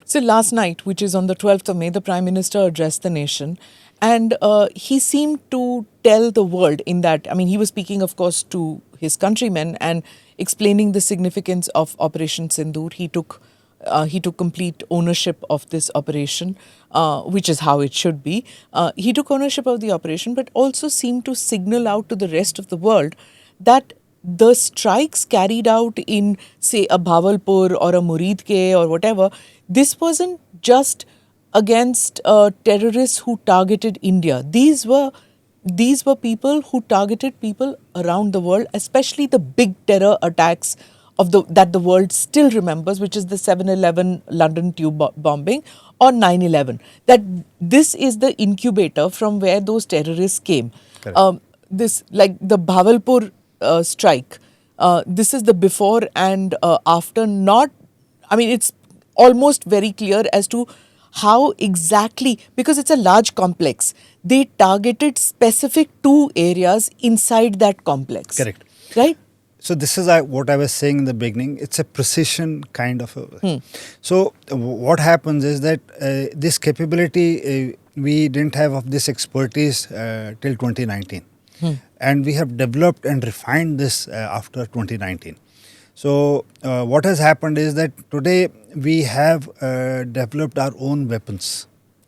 So last night, which is on the 12th of May, the Prime Minister addressed the nation, and he seemed to tell the world in that, I mean, he was speaking, of course, to his countrymen and explaining the significance of Operation Sindoor. He took complete ownership of this operation, which is how it should be. He took ownership of the operation, but also seemed to signal out to the rest of the world that the strikes carried out in, say, a Bhavalpur or a Muridke or whatever, this wasn't just against terrorists who targeted India. These were people who targeted people around the world, especially the big terror attacks of that the world still remembers, which is the 7/11 London tube bombing or 9/11. That this is the incubator from where those terrorists came. This, like the Bhavalpur strike, this is the before and after. Not, I mean, it's almost very clear as to how exactly, because it's a large complex, they targeted specific two areas inside that complex. Correct. Right? So this is what I was saying in the beginning. It's a precision kind of a. So what happens is that this capability we didn't have of this expertise till 2019, and we have developed and refined this after 2019. So what has happened is that today we have developed our own weapons.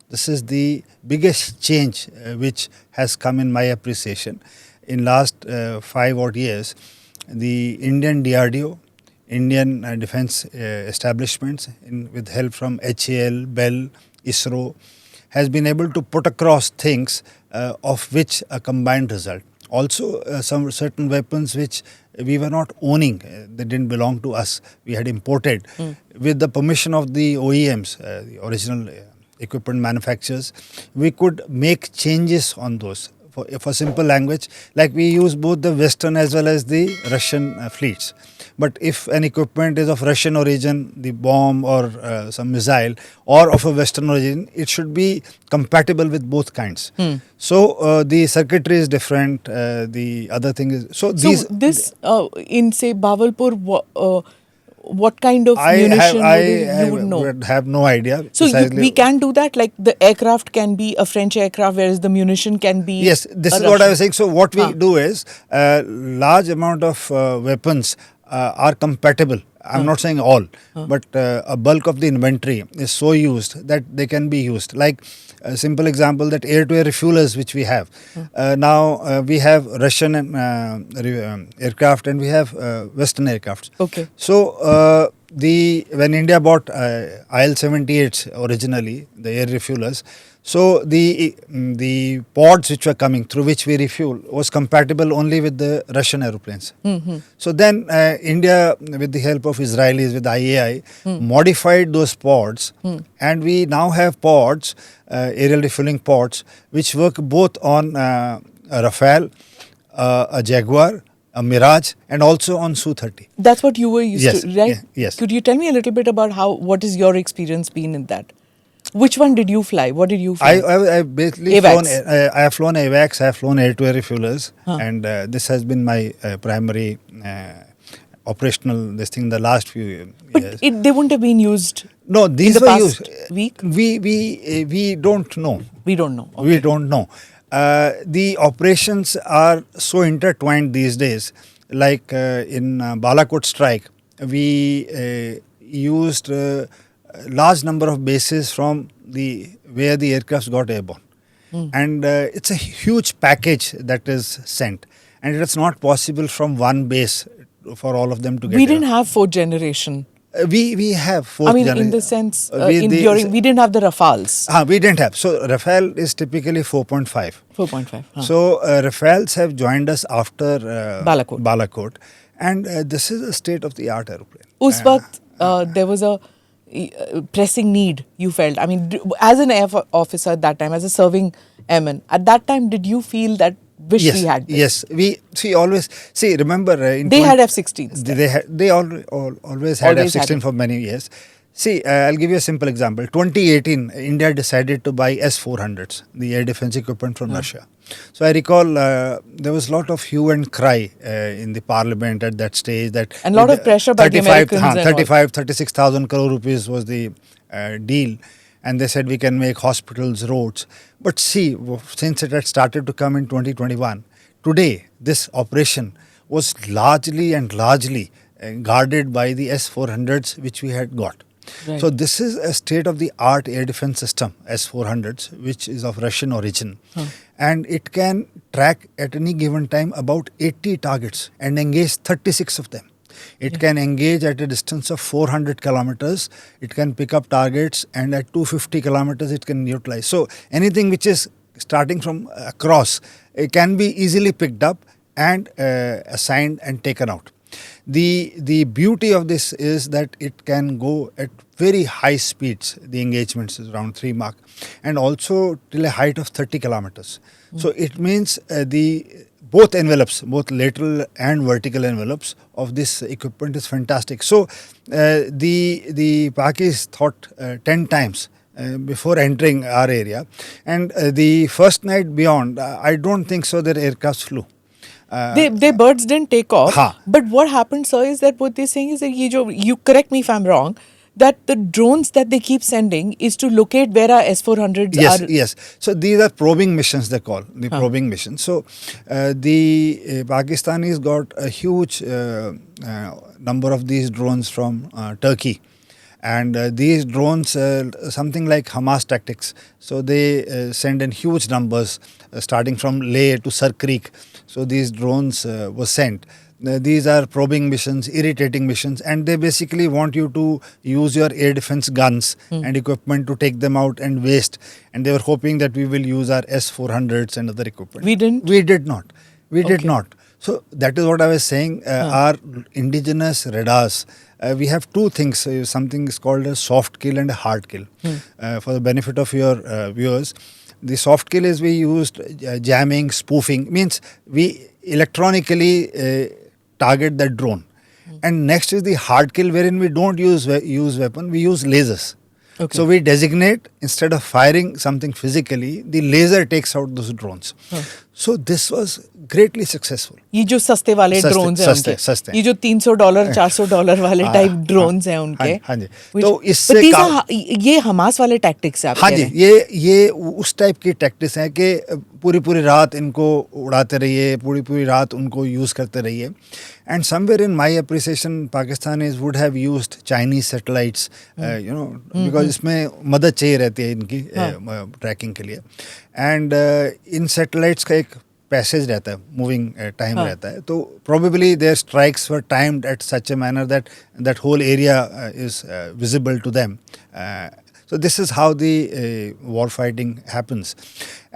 This is the biggest change which has come in my appreciation. In last 5 odd years, the Indian DRDO, Indian defense establishments, with help from HAL, BEL, ISRO, has been able to put across things of which a combined result. Also, some certain weapons which we were not owning, they didn't belong to us. We had imported with the permission of the OEMs, the original equipment manufacturers. We could make changes on those. For simple language, like we use both the Western as well as the Russian fleets. But if an equipment is of Russian origin, the bomb or some missile, or of a Western origin, it should be compatible with both kinds. So the circuitry is different. The other thing is this in, say, Bhavalpur. What kind of munition you would know? Would have no idea. So we can do that, like the aircraft can be a French aircraft, whereas the munition can be. Yes, this is what I was saying. So what we do is large amount of weapons are compatible. I'm not saying all, but a bulk of the inventory is so used that they can be used. Like a simple example, that air-to-air refuelers which we have. Now we have Russian aircraft and we have Western aircrafts. Okay. So when India bought IL-78s originally, the air refuelers, so the pods which were coming through which we refuel was compatible only with the Russian aeroplanes. So then India, with the help of Israelis, with IAI, modified those pods, and we now have pods, aerial refueling pods, which work both on a Rafale, a Jaguar, a Mirage, and also on Su-30. That's what you were used to, right? Yes. Could you tell me a little bit about what is your experience been in that? Which one did you fly? What did you fly? I basically AVAX. I have flown AVAX, I have flown air-to-air refuelers, and this has been my primary operational the last few years. But they wouldn't have been used. No, these in the were past used. week. We don't know. We don't know. Okay. We don't know. The operations are so intertwined these days. Like in Balakot strike, we used large number of bases from where the aircrafts got airborne. And it's a huge package that is sent. And it's not possible from one base for all of them to get We didn't have fourth generation. We have fourth I mean, generation. in the sense, we didn't have the Rafales. We didn't have. So Rafale is typically 4.5. 4.5. So Rafales have joined us after Balakot. And this is a state-of-the-art aeroplane. Us waqt, there was a pressing need you felt. I mean, as an air officer at that time, as a serving airman, at that time, did you feel that we had this? Yes, we always remember they had F-16s. They always had F-16 for many years. See, I'll give you a simple example. 2018, India decided to buy S-400s, the air defense equipment from Russia. So I recall there was a lot of hue and cry in the parliament at that stage. And a lot of pressure by the Americans. 36,000 crore rupees was the deal, and they said we can make hospitals, roads. But see, since it had started to come in 2021, today this operation was largely guarded by the S-400s which we had got. Right. So this is a state-of-the-art air defense system, S-400s, which is of Russian origin. And it can track at any given time about 80 targets and engage 36 of them. It can engage at a distance of 400 kilometers. It can pick up targets, and at 250 kilometers it can neutralize. So anything which is starting from across, it can be easily picked up and assigned and taken out. The beauty of this is that it can go at very high speeds. The engagement is around 3 Mach, and also till a height of 30 kilometers. So it means both envelopes, both lateral and vertical envelopes of this equipment is fantastic. So the Pakis thought 10 times before entering our area, and the first night beyond, I don't think so their aircraft flew. Their birds didn't take off. हाँ. But what happened, sir, is that what they're saying is that you correct me if I'm wrong, that the drones that they keep sending is to locate where our S-400s are. Yes. So these are probing missions, they call the probing missions. So the Pakistanis got a huge number of these drones from Turkey. And these drones, something like Hamas tactics. So they send in huge numbers, starting from Leh to Sar Creek. So these drones were sent. These are probing missions, irritating missions, and they basically want you to use your air defense guns and equipment to take them out and waste. And they were hoping that we will use our S-400s and other equipment. We didn't? We did not. We did Okay. not. So that is what I was saying. Our indigenous radars, we have two things. Something is called a soft kill and a hard kill. For the benefit of your viewers, the soft kill is we used jamming, spoofing. Means we electronically target that drone. And next is the hard kill, wherein we don't use weapon, we use lasers. Okay. So we designate, instead of firing something physically, the laser takes out those drones. So this was greatly successful. ये जो सस्ते वाले सस्ते, drones हैं सस्ते, उनके, सस्ते। ये जो $300 $400 वाले टाइप ड्रोन्स हैं उनके, हाँ जी। which- तो इससे but these are ये हमास वाले टैक्टिक्स है आप हाँ कह जी, रहे हैं। ये उस टाइप की टैक्टिक्स हैं कि पूरी रात इनको उड़ाते रहिए, पूरी रात उनको यूज़ करते रहिए. And somewhere in my appreciation Pakistanis would have used Chinese satellites, you know, because इसमें मदद चाहिए रहती है इनकी ट्रैकिंग के लिए. एंड इन सैटेलाइट्स का एक पैसेज रहता है, मूविंग टाइम रहता है, तो probably there strikes were timed at such a manner that whole area is visible to them. So this is how the war fighting happens.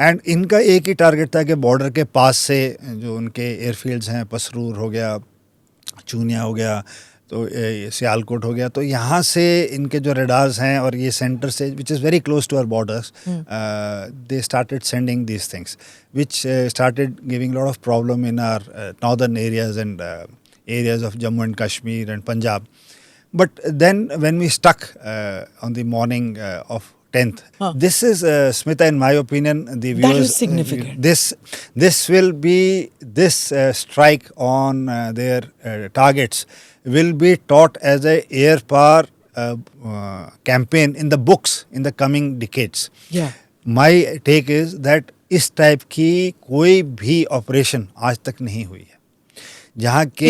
And इनका एक ही target था कि बॉर्डर के पास से जो उनके एयरफील्ड्स हैं, पसरूर हो गया, चूनिया हो गया, तो सियालकोट हो गया, तो यहाँ से इनके जो रेडार्स हैं और ये सेंटर से which is very close to our borders, they started sending these things which started giving lot of problem in our northern areas and areas of Jammu and Kashmir and Punjab. But then when we stuck on the morning of 10th, this is, Smita, in my opinion, the viewers... That is significant. This will be, this strike on their targets will be taught as a air power campaign in the books in the coming decades. Yeah. My take is that इस type की कोई भी operation आज तक नहीं हुई है जहाँ के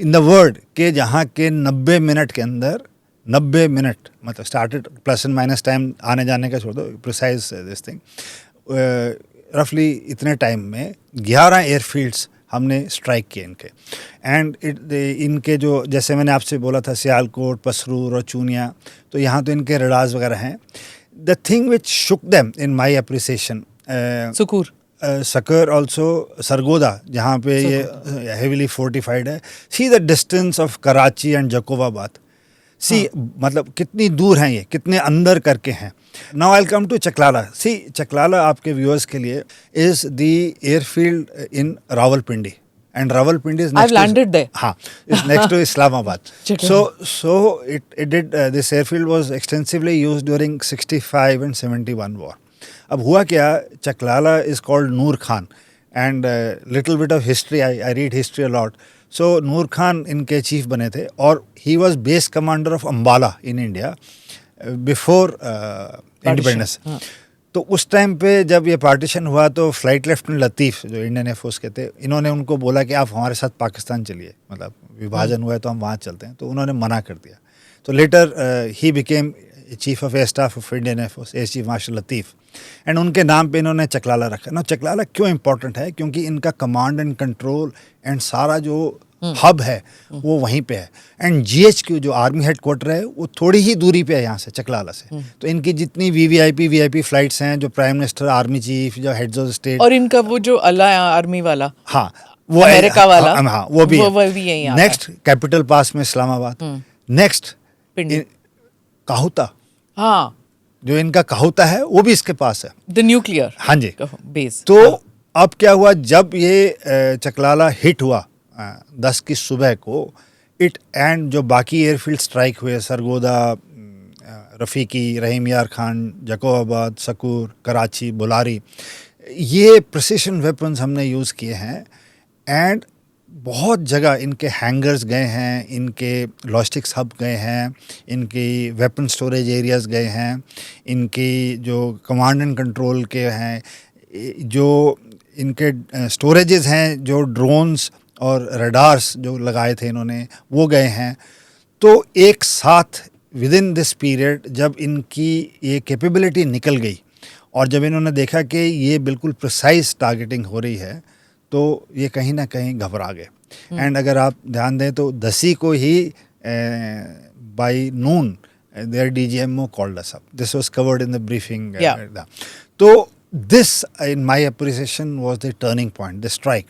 इन द वर्ल्ड के जहाँ के 90 मिनट के अंदर 90 मिनट, मतलब started plus and minus time आने जाने का छोड़ दो, प्रिसाइज दिस थिंग, रफली इतने टाइम में 11 एयरफील्ड्स हमने स्ट्राइक किए इनके. एंड इनके जो, जैसे मैंने आपसे बोला था, सियालकोट, पसरूर और चूनिया, तो यहाँ तो इनके रडार्स वगैरह हैं. The thing which shook them in my appreciation, Sukkur, Sukkur also, Sargodha, जहाँ पे ये हेविली फोर्टिफाइड है. See the distance of Karachi and Jacobabad, see मतलब कितनी दूर हैं ये, कितने अंदर करके हैं. Now I will come to Chaklala. See Chaklala आपके व्यूअर्स के लिए is the airfield in Rawalpindi, and Rawalpindi is next. I've landed there. हाँ, is next to Islamabad. So it did. This airfield was extensively used during 65 and 71 war. अब हुआ क्या, Chaklala is called Noor Khan, and little bit of history. I read history a lot. So Noor Khan इनके chief बने थे और he was base commander of Ambala in India before independence. तो उस time पे जब ये पार्टीशन हुआ तो फ्लाइट लेफ्टिनेंट लतीफ़ जो इंडियन एयरफोर्स के थे, इन्होंने उनको बोला कि आप हमारे साथ पाकिस्तान चलिए, मतलब विभाजन हुआ है तो हम वहाँ चलते हैं, तो उन्होंने मना कर दिया। तो लेटर ही became chief of air staff of Indian air force, air chief marshal Latif, and उनके नाम पे इन्होंने चकलाला रखा ना। चकलाला क्यों इम्पोर्टेंट है? क्योंकि इनका कमांड एंड कंट्रोल एंड सारा जो हब है वो वहीं पे है, एंड GHQ जो आर्मी हेडक्वार्टर है वो थोड़ी ही दूरी पे है यहाँ से, चकलाला से। तो इनकी जितनी VVIP फ्लाइट्स हैं, जो प्राइम मिनिस्टर, आर्मी चीफ, जो हेड्स ऑफ स्टेट, और इनका वो जो अल्लाह आर्मी वाला, हाँ वो अमेरिका वाला, हाँ वो भी यही आता है। नेक्स्ट कैपिटल पास में इस्लामाबाद, नेक्स्ट काहुता, हाँ जो इनका काहुता है वो भी इसके पास है, द न्यूक्लियर, हाँ जी, बेस। तो अब क्या हुआ, जब ये चकलाला हिट हुआ 10 की सुबह को, इट एंड जो बाकी एयरफील्ड स्ट्राइक हुए, सरगोदा, रफ़ीकी, रहीम यार खान, जकोबाबाद, सकूर, कराची, बुलारी, ये प्रिसिशन वेपन्स हमने यूज़ किए हैं, एंड बहुत जगह इनके हैंगर्स गए हैं, इनके लॉजिस्टिक्स हब गए हैं, इनकी वेपन स्टोरेज एरियाज़ गए हैं, इनकी जो कमांड एंड कंट्रोल के हैं, जो इनके स्टोरेजेस हैं, जो ड्रोन्स और रडार्स जो लगाए थे इन्होंने, वो गए हैं। तो एक साथ विद इन दिस पीरियड जब इनकी ये कैपेबिलिटी निकल गई और जब इन्होंने देखा कि ये बिल्कुल प्रिसाइज टारगेटिंग हो रही है, तो ये कहीं ना कहीं घबरा गए। एंड अगर आप ध्यान दें तो 10 को ही by noon their DGMO called us up, this was covered in the briefing. तो this in my appreciation was the turning point, the strike,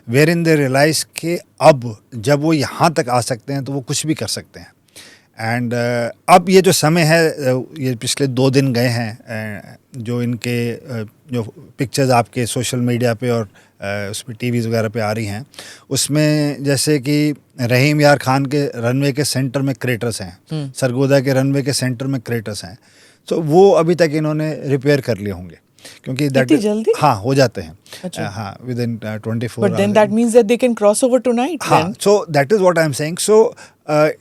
where they realise कि अब जब वो यहाँ तक आ सकते हैं तो वो कुछ भी कर सकते हैं। एंड अब ये जो समय है, ये पिछले 2 दिन गए हैं, जो इनके जो पिक्चर्स आपके सोशल मीडिया पे और उसमें टीवीज़ वगैरह पे आ रही हैं, उसमें जैसे कि रहीम यार खान के रनवे के सेंटर में क्रेटर्स हैं, सरगोदा के रनवे के सेंटर में क्रेटर्स हैं, तो वो अभी तक इन्होंने रिपेयर कर लिए होंगे, क्योंकि इतनी जल्दी? हाँ हो जाते हैं, अच्छा। हाँ with in 24 But then that means that they can cross over tonight. हाँ, then. so that is what I am saying. So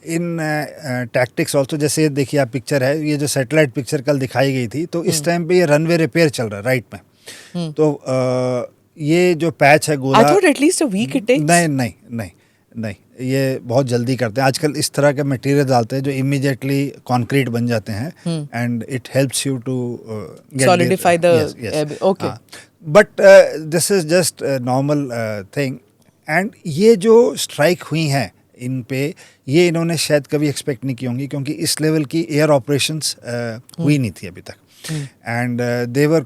in tactics also, जैसे देखिए आप पिक्चर है, ये जो सैटेलाइट पिक्चर कल दिखाई गई थी, तो इस टाइम पे ये रनवे रिपेयर चल रहा है राइट में। तो ये जो पैच है गोला, I thought at least a week it takes. नहीं, ये बहुत जल्दी करते हैं आजकल। इस तरह के मटेरियल डालते हैं जो इमीडिएटली कंक्रीट बन जाते हैं, and it helps you to Solidify the okay. But this is just normal thing. And ये जो स्ट्राइक हुई हैं इन पे, ये इन्होंने शायद कभी एक्सपेक्ट नहीं की होंगी, क्योंकि इस लेवल की एयर ऑपरेशंस हुई नहीं थी अभी तक। एंड दे वर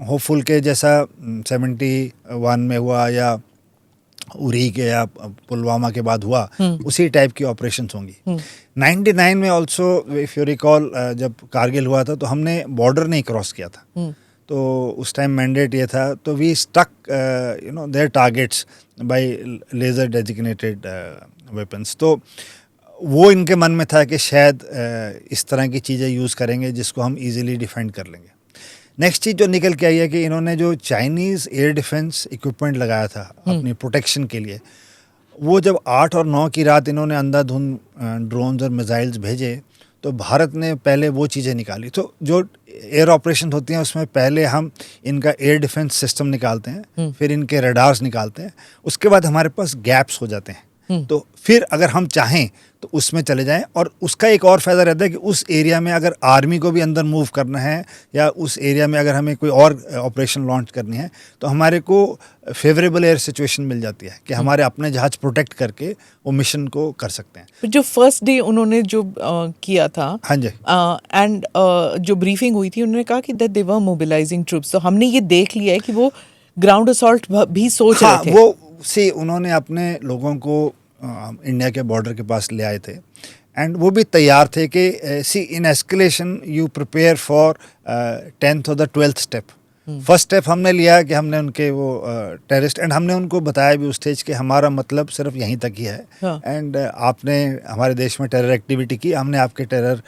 होपफुल के जैसा 71 में हुआ या उरी के या पुलवामा के बाद हुआ, उसी टाइप की ऑपरेशंस होंगी। 99 में ऑल्सो इफ़ यू रिकॉल, जब कारगिल हुआ था तो हमने बॉर्डर नहीं क्रॉस किया था, तो उस टाइम मैंडेट ये था, तो we struck their targets by laser designated weapons. तो वो इनके मन में था कि शायद इस तरह की चीज़ें यूज़ करेंगे जिसको हम इजीली डिफेंड कर लेंगे। नेक्स्ट चीज़ जो निकल के आई है कि इन्होंने जो चाइनीज़ एयर डिफेंस इक्विपमेंट लगाया था अपनी प्रोटेक्शन के लिए, वो जब 8 और 9 की रात इन्होंने अंधाधुंध ड्रोन्स और मिसाइल्स भेजे, तो भारत ने पहले वो चीज़ें निकाली। तो जो एयर ऑपरेशन होती हैं उसमें पहले हम इनका एयर डिफेंस सिस्टम निकालते हैं, फिर इनके रडार्स निकालते हैं, उसके बाद हमारे पास गैप्स हो जाते हैं, तो फिर अगर हम चाहें तो उसमें चले जाएं। और उसका एक और फ़ायदा रहता है कि उस एरिया में अगर आर्मी को भी अंदर मूव करना है, या उस एरिया में अगर हमें कोई और ऑपरेशन लॉन्च करनी है, तो हमारे को फेवरेबल एयर सिचुएशन मिल जाती है कि हमारे अपने जहाज प्रोटेक्ट करके वो मिशन को कर सकते हैं। जो फर्स्ट डे उन्होंने जो किया था, हाँ जी, एंड जो ब्रीफिंग हुई थी, उन्होंने कहा कि that they were mobilising troops. तो हमने ये देख लिया है कि वो ग्राउंड असॉल्ट भी सोच रहे थे। वो उन्होंने अपने लोगों को इंडिया के बॉर्डर के पास ले आए थे, एंड वो भी तैयार थे कि see in escalation you prepare for 10th और the 12th step. First step हमने लिया कि हमने उनके वो टेररिस्ट, एंड हमने उनको बताया भी उस स्टेज के हमारा मतलब सिर्फ यहीं तक ही है, एंड आपने हमारे देश में टेरर एक्टिविटी की, हमने आपके टेरर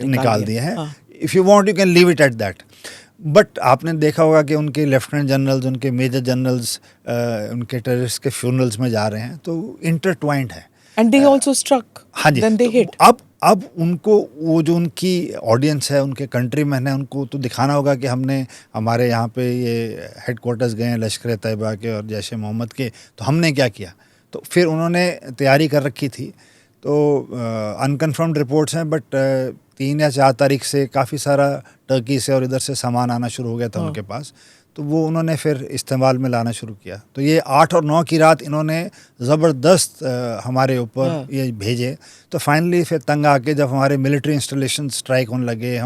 निकाल दिए हैं, if you want you can leave it at that. But आपने देखा होगा कि उनके लेफ्टिनेंट जनरल्स, उनके मेजर जनरल्स उनके टेररिस्ट के फ्यूनरल्स में जा रहे हैं, तो इंटरट्वाइंड है। And they also struck. हाँ जी, Then they तो hit. अब उनको वो जो उनकी ऑडियंस है, उनके कंट्रीमैन है, उनको तो दिखाना होगा कि हमने हमारे यहाँ पे ये हेडक्वार्टर्स गए हैं लश्कर तैयबा के और जैश मोहम्मद के, तो हमने क्या किया। तो फिर उन्होंने तैयारी कर रखी थी। तो अनकन्फर्म्ड रिपोर्ट्स हैं, बट 3 या 4 तारीख से काफ़ी सारा टर्की से और इधर से सामान आना शुरू हो गया था उनके पास। तो वो उन्होंने फिर इस्तेमाल में लाना शुरू किया। तो ये 8 और 9 की रात इन्होंने ज़बरदस्त हमारे ऊपर ये भेजे। तो फाइनली फिर तंग आके जब हमारे मिलिट्री इंस्टॉलेशन स्ट्राइक होने लगे,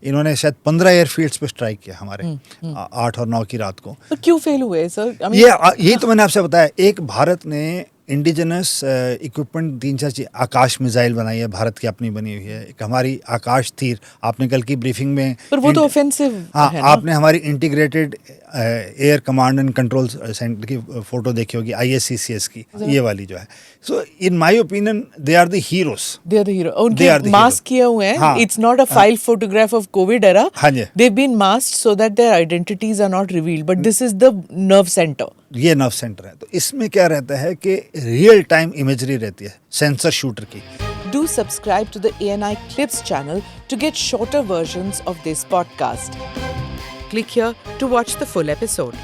इन्होंने शायद 15 एयरफील्ड्स पे स्ट्राइक किया हमारे 8 और 9 की रात को। तो क्यों फेल हुए सर? यही तो मैंने आपसे बताया। एक, भारत ने इंडिजिनस इक्विपमेंट 3-4 चीज, आकाश मिसाइल बनाई है भारत की अपनी बनी हुई है, एक हमारी आकाश तीर, आपने कल की ब्रीफिंग में, पर वो तो ऑफेंसिव हाँ, है ना? आपने हमारी integrated air command and control centre की फोटो देखी होगी, ISCCS की, ये वाली जो है। So in my opinion they are the heroes. They are the hero. They are उनके the मास्क hero. किए हुए हैं. हाँ. It's not a file photograph of COVID era. हाँ जी। They've been masked so that their identities are not revealed. But this is the nerve center. ये nerve centre है। तो इसमें क्या रहता है कि रियल टाइम इमेजरी रहती है सेंसर शूटर की। Do subscribe to the ANI Clips channel to get shorter versions of this podcast. Click here to watch the full episode.